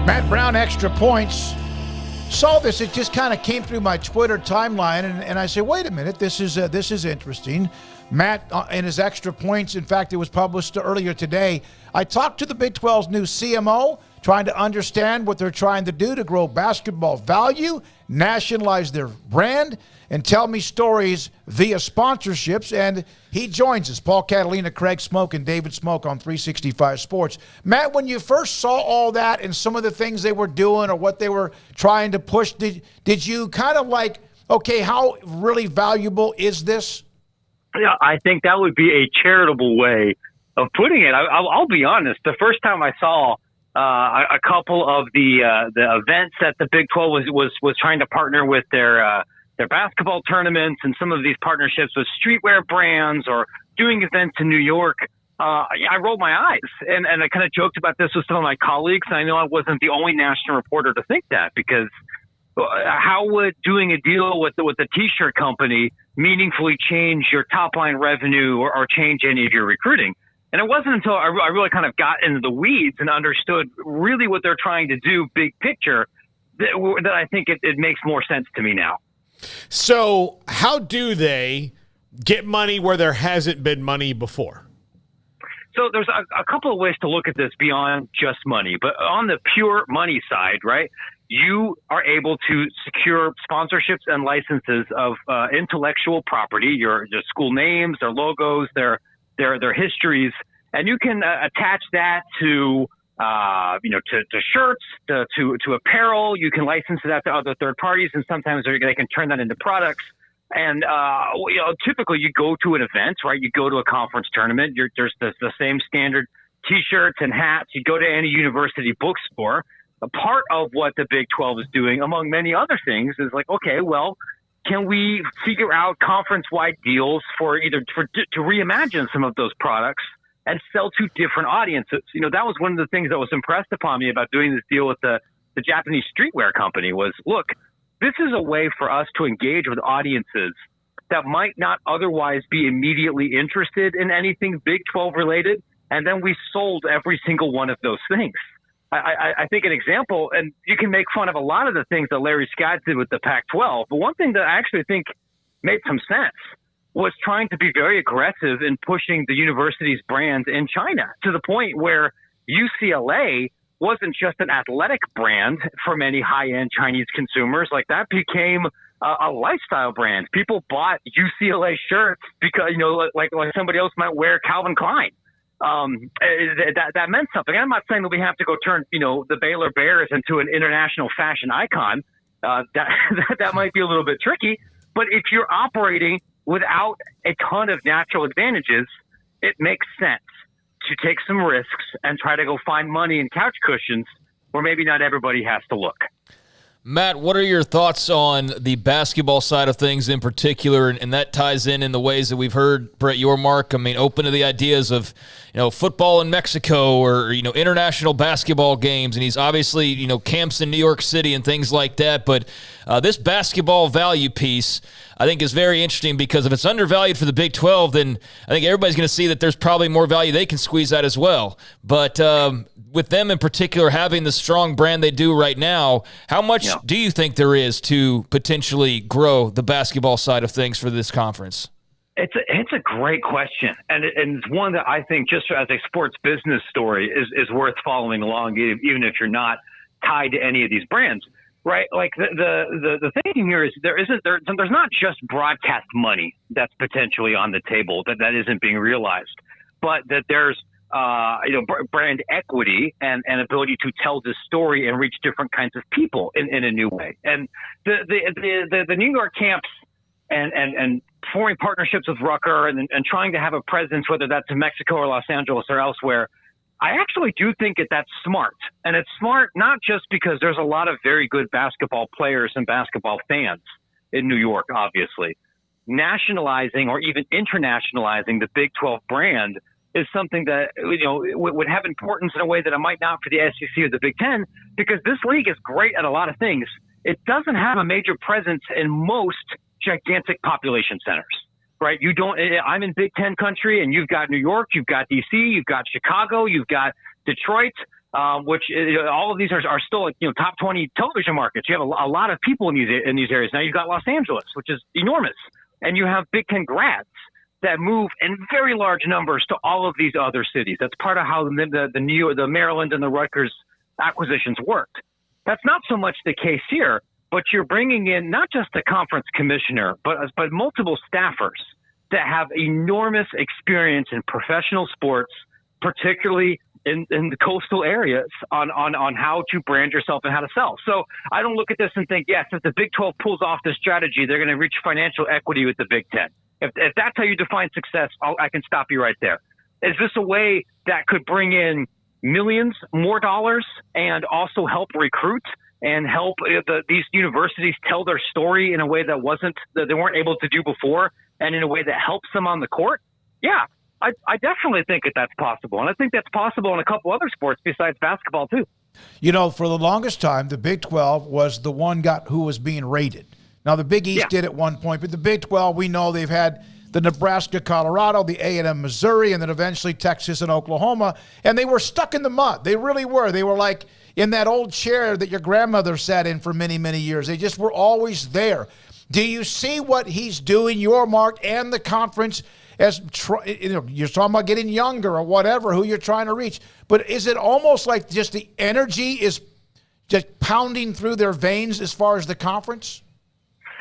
Matt Brown, extra points. Saw this. It just kind of came through my Twitter timeline, and I said, wait a minute, this is interesting. Matt and his extra points. In fact, it was published earlier today. I talked to the Big 12's new CMO, trying to understand what they're trying to do to grow basketball value, nationalize their brand, and tell me stories via sponsorships. And he joins us, Paul Catalina, Craig Smoak, and David Smoak on 365 Sports. Matt, when you first saw all that and some of the things they were doing or what they were trying to push, did you kind of like, okay, how really valuable is this? Yeah, I think that would be a charitable way of putting it. I'll be honest. The first time I saw a couple of the events that the Big 12 was trying to partner with their basketball tournaments and some of these partnerships with streetwear brands or doing events in New York, I rolled my eyes and I kind of joked about this with some of my colleagues. And I know I wasn't the only national reporter to think that, because how would doing a deal with the T-shirt company meaningfully change your top line revenue or change any of your recruiting? And it wasn't until I really kind of got into the weeds and understood really what they're trying to do, big picture, that I think it makes more sense to me now. So how do they get money where there hasn't been money before? So there's a couple of ways to look at this beyond just money. But on the pure money side, right, you are able to secure sponsorships and licenses of intellectual property, your school names, their logos, their histories, and you can attach that to shirts, to apparel. You can license that to other third parties, and sometimes they can turn that into products. And typically you go to an event, right? You go to a conference tournament. There's the same standard T-shirts and hats. You go to any university bookstore. A part of what the Big 12 is doing, among many other things, is like, okay, well, can we figure out conference-wide deals to reimagine some of those products and sell to different audiences? That was one of the things that was impressed upon me about doing this deal with the Japanese streetwear company was, look, this is a way for us to engage with audiences that might not otherwise be immediately interested in anything Big 12 related. And then we sold every single one of those things. I think an example, and you can make fun of a lot of the things that Larry Scott did with the Pac-12, but one thing that I actually think made some sense was trying to be very aggressive in pushing the university's brands in China to the point where UCLA wasn't just an athletic brand for many high-end Chinese consumers. Like, that became a lifestyle brand. People bought UCLA shirts because, like somebody else might wear Calvin Klein. That meant something. I'm not saying that we have to go turn, the Baylor Bears into an international fashion icon. That might be a little bit tricky. But if you're operating without a ton of natural advantages, it makes sense to take some risks and try to go find money in couch cushions where maybe not everybody has to look. Matt, what are your thoughts on the basketball side of things in particular? And that ties in the ways that we've heard Brett Yormark, open to the ideas of, football in Mexico or, international basketball games. And he's obviously, camps in New York City and things like that. But this basketball value piece, I think, is very interesting because if it's undervalued for the Big 12, then I think everybody's going to see that there's probably more value they can squeeze out as well. But with them in particular having the strong brand they do right now, how much do you think there is to potentially grow the basketball side of things for this conference? It's a great question, and it's one that I think, just as a sports business story, is worth following along, even if you're not tied to any of these brands, right? Like the thinking here is there's not just broadcast money that's potentially on the table that isn't being realized, but that there's brand equity and ability to tell this story and reach different kinds of people in a new way. And the New York camps and forming partnerships with Rucker and trying to have a presence, whether that's in Mexico or Los Angeles or elsewhere, I actually do think that's smart. And it's smart not just because there's a lot of very good basketball players and basketball fans in New York, obviously. Nationalizing or even internationalizing the Big 12 brand is something that, would have importance in a way that it might not for the SEC or the Big Ten, because this league is great at a lot of things. It doesn't have a major presence in most gigantic population centers, right? I'm in Big Ten country, and you've got New York, you've got DC, you've got Chicago, you've got Detroit. which all of these are still top 20 television markets. You have a lot of people in these areas. Now you've got Los Angeles, which is enormous, and you have Big Ten grads that move in very large numbers to all of these other cities. That's part of how the Maryland and the Rutgers acquisitions worked. That's not so much the case here, but you're bringing in not just a conference commissioner, but multiple staffers that have enormous experience in professional sports, particularly in the coastal areas on how to brand yourself and how to sell. So I don't look at this and think, yes, if the Big 12 pulls off this strategy, they're going to reach financial equity with the Big 10. If that's how you define success, I can stop you right there. Is this a way that could bring in millions more dollars and also help recruit and help these universities tell their story in a way that they weren't able to do before, and in a way that helps them on the court? Yeah, I definitely think that's possible. And I think that's possible in a couple other sports besides basketball too. For the longest time, the Big 12 was the one who was being rated. Now, the Big East did at one point, but the Big 12, we know they've had the Nebraska, Colorado, the A&M, Missouri, and then eventually Texas and Oklahoma, and they were stuck in the mud. They really were. They were like in that old chair that your grandmother sat in for many, many years. They just were always there. Do you see what he's doing, your Mark, and the conference, as you're talking about getting younger or whatever, who you're trying to reach, but is it almost like just the energy is just pounding through their veins as far as the conference?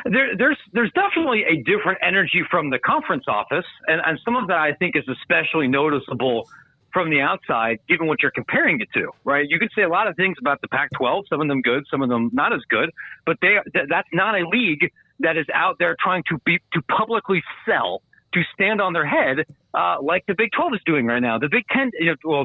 There's definitely a different energy from the conference office, and some of that I think is especially noticeable from the outside, given what you're comparing it to, right? You could say a lot of things about the Pac-12, some of them good, some of them not as good, but that's not a league that is out there trying to publicly sell, to stand on their head like the Big 12 is doing right now. The Big 10,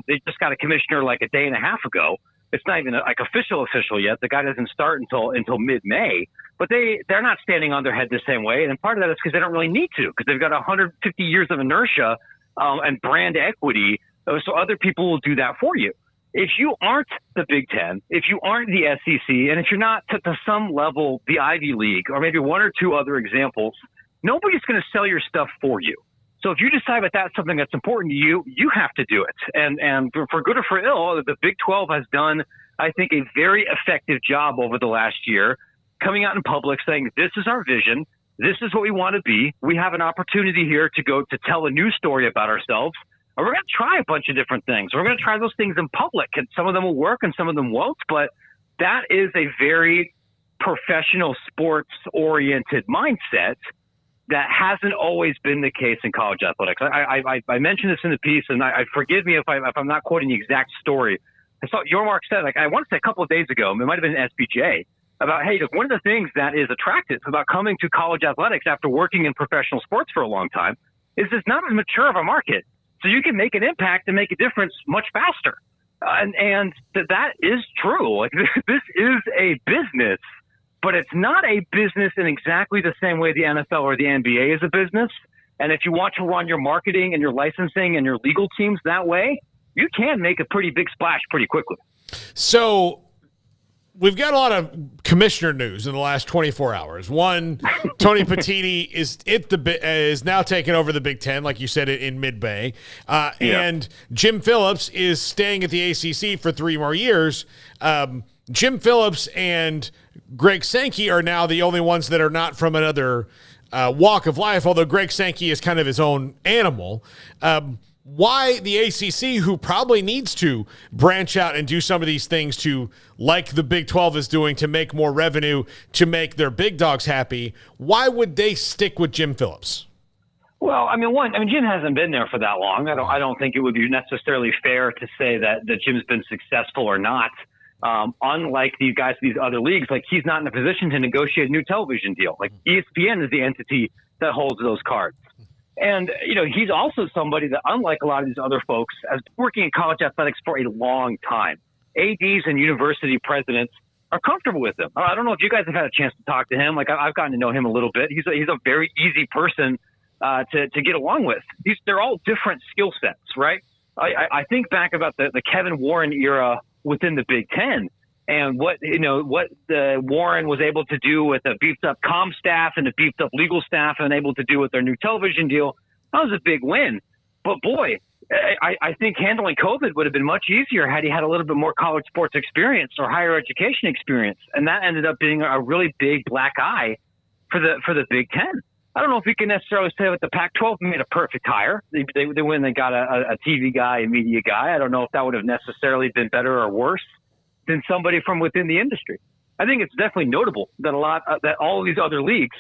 they just got a commissioner like a day and a half ago. It's not even like official yet. The guy doesn't start until mid-May, but they're not standing on their head the same way. And part of that is because they don't really need to, because they've got 150 years of inertia and brand equity. So other people will do that for you. If you aren't the Big Ten, if you aren't the SEC, and if you're not to some level the Ivy League, or maybe one or two other examples, nobody's going to sell your stuff for you. So if you decide that that's something that's important to you, you have to do it. And for good or for ill, the Big 12 has done, I think, a very effective job over the last year, coming out in public saying, this is our vision. This is what we want to be. We have an opportunity here to tell a new story about ourselves. And we're going to try a bunch of different things. We're going to try those things in public, and some of them will work and some of them won't. But that is a very professional sports-oriented mindset that hasn't always been the case in college athletics. I mentioned this in the piece, and I forgive me if I'm not quoting the exact story. I saw your Mark said, I want to say a couple of days ago, it might have been SBJ, about, hey, look, one of the things that is attractive about coming to college athletics after working in professional sports for a long time is it's not as mature of a market. So you can make an impact and make a difference much faster. And that is true. Like, this is a business, but it's not a business in exactly the same way the NFL or the NBA is a business. And if you want to run your marketing and your licensing and your legal teams that way, you can make a pretty big splash pretty quickly. So we've got a lot of commissioner news in the last 24 hours. One, Tony Petitti is now taking over the Big Ten, like you said, in mid-May. And Jim Phillips is staying at the ACC for 3 more years. Jim Phillips and Greg Sankey are now the only ones that are not from another walk of life, although Greg Sankey is kind of his own animal. Why the ACC, who probably needs to branch out and do some of these things to, like the Big 12 is doing, to make more revenue, to make their big dogs happy, why would they stick with Jim Phillips? Well, Jim hasn't been there for that long. I don't think it would be necessarily fair to say that Jim's been successful or not. Unlike these guys, these other leagues, like, he's not in a position to negotiate a new television deal. Like, ESPN is the entity that holds those cards. And, he's also somebody that, unlike a lot of these other folks, has been working in college athletics for a long time. ADs and university presidents are comfortable with him. I don't know if you guys have had a chance to talk to him. Like, I've gotten to know him a little bit. He's a very easy person to get along with. They're all different skill sets, right? I think back about the Kevin Warren era within the Big Ten, and what the Warren was able to do with a beefed up comm staff and a beefed up legal staff, and able to do with their new television deal. That was a big win. But boy, I think handling COVID would have been much easier had he had a little bit more college sports experience or higher education experience, and that ended up being a really big black eye for the Big Ten. I don't know if we can necessarily say that the Pac-12 made a perfect hire. They went and they got a TV guy, a media guy. I don't know if that would have necessarily been better or worse than somebody from within the industry. I think it's definitely notable that that all of these other leagues,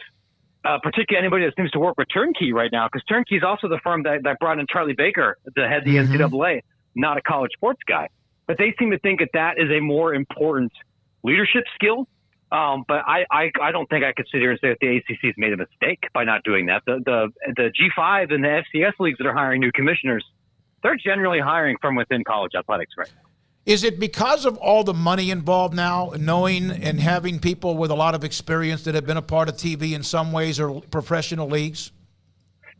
particularly anybody that seems to work with Turnkey right now, because Turnkey is also the firm that brought in Charlie Baker to head the NCAA, not a college sports guy. But they seem to think that is a more important leadership skill. But I don't think I could sit here and say that the ACC's made a mistake by not doing that. The G5 and the FCS leagues that are hiring new commissioners, they're generally hiring from within college athletics right now. Is it because of all the money involved now, knowing and having people with a lot of experience that have been a part of TV in some ways or professional leagues?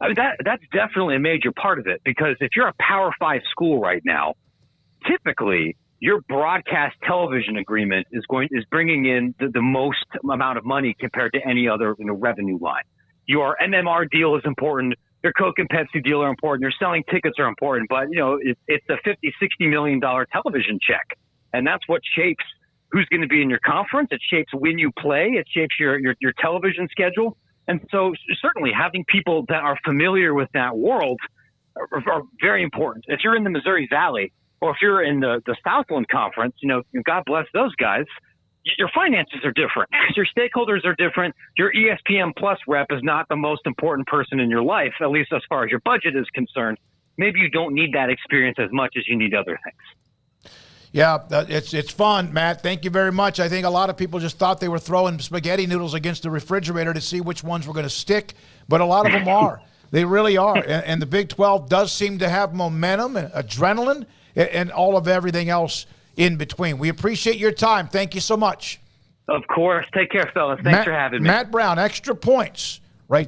I mean, that's definitely a major part of it, because if you're a Power 5 school right now, typically your broadcast television agreement is bringing in the most amount of money compared to any other revenue line. Your MMR deal is important. Your Coke and Pepsi deal are important. Your selling tickets are important, but it's a $50-60 million television check, and that's what shapes who's going to be in your conference. It shapes when you play. It shapes your television schedule, and so certainly having people that are familiar with that world are very important. If you're in the Missouri Valley or if you're in the Southland Conference, God bless those guys. Your finances are different. Your stakeholders are different. Your ESPN Plus rep is not the most important person in your life, at least as far as your budget is concerned. Maybe you don't need that experience as much as you need other things. Yeah, it's fun, Matt. Thank you very much. I think a lot of people just thought they were throwing spaghetti noodles against the refrigerator to see which ones were going to stick, but a lot of them are. They really are. And the Big 12 does seem to have momentum and adrenaline and all of everything else in between. We appreciate your time. Thank you so much. Of course. Take care, fellas. Thanks for having me. Matt Brown, Extra Points, right there.